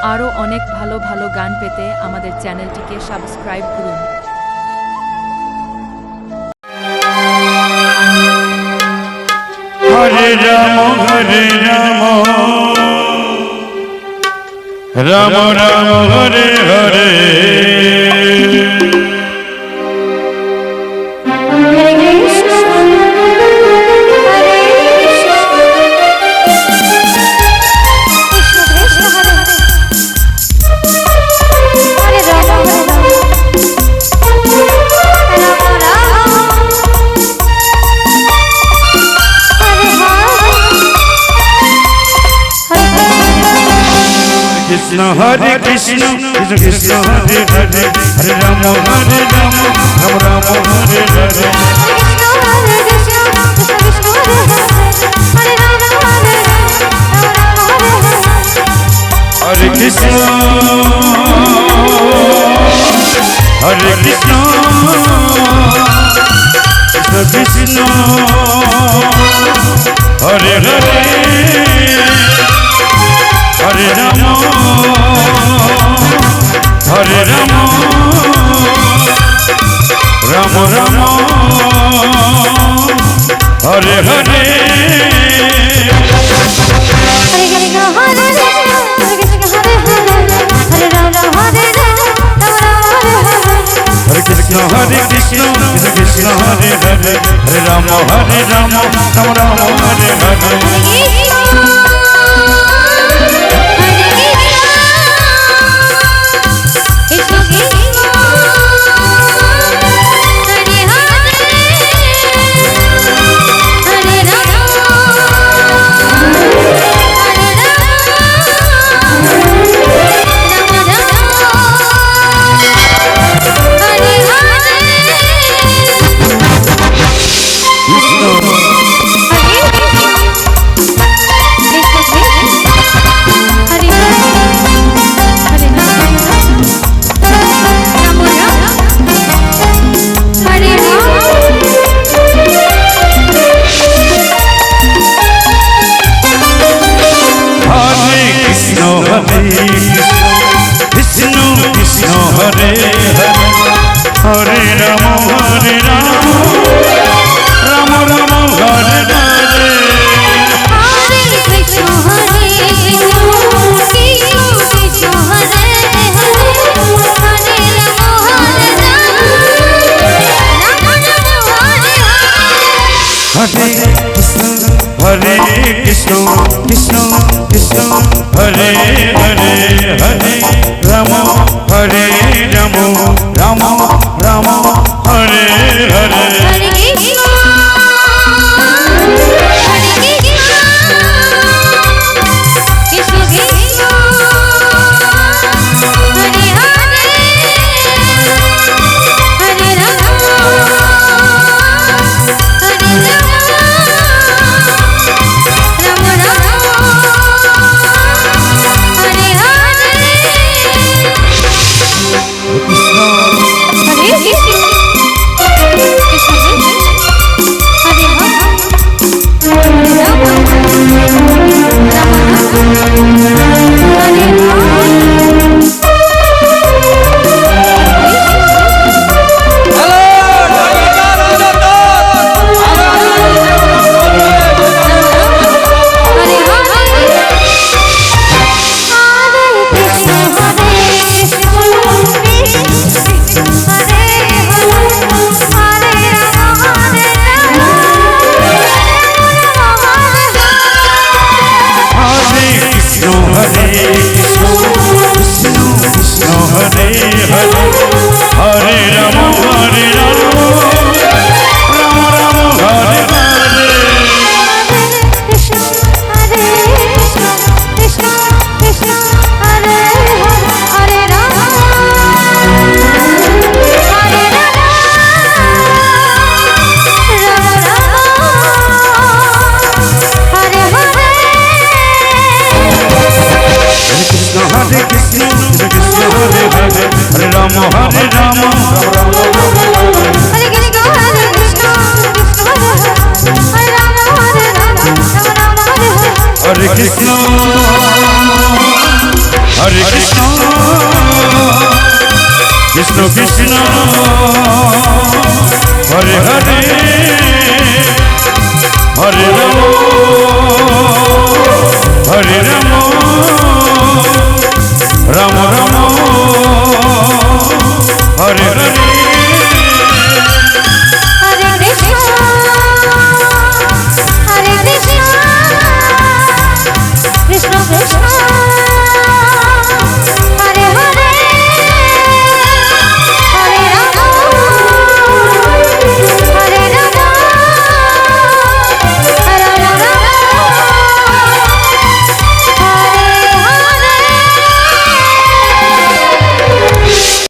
আরও অনেক ভালো ভালো গান পেতে আমাদের চ্যানেলটিকে সাবস্ক্রাইব করুন। হরে রাম রাম রাম হরে হরে কৃষ্ণ হরে কৃষ্ণ কৃষ্ণ কৃষ্ণ হরে হরে হরে রাম হরে রাম রাম রাম হরে হরে হরে কৃষ্ণ হরে কৃষ্ণ কৃষ্ণ কৃষ্ণ হরে হরে হরে রাম হরে রাম রাম রাম হরে হরে হরে কৃষ্ণ হরে কৃষ্ণ কৃষ্ণ কৃষ্ণ হরে হরে হরে রাম হরে রাম রাম রাম হরে হরে কৃষ্ণ কৃষ্ণ হরে হরে হরে রাম রাম রাম হরে হরে হরে কৃষ্ণ কৃষ্ণ কৃষ্ণ হরে হরে হরে রাম হরে রাম রাম রাম হরে হরে কৃষ্ণ হরে হরে হরে রাম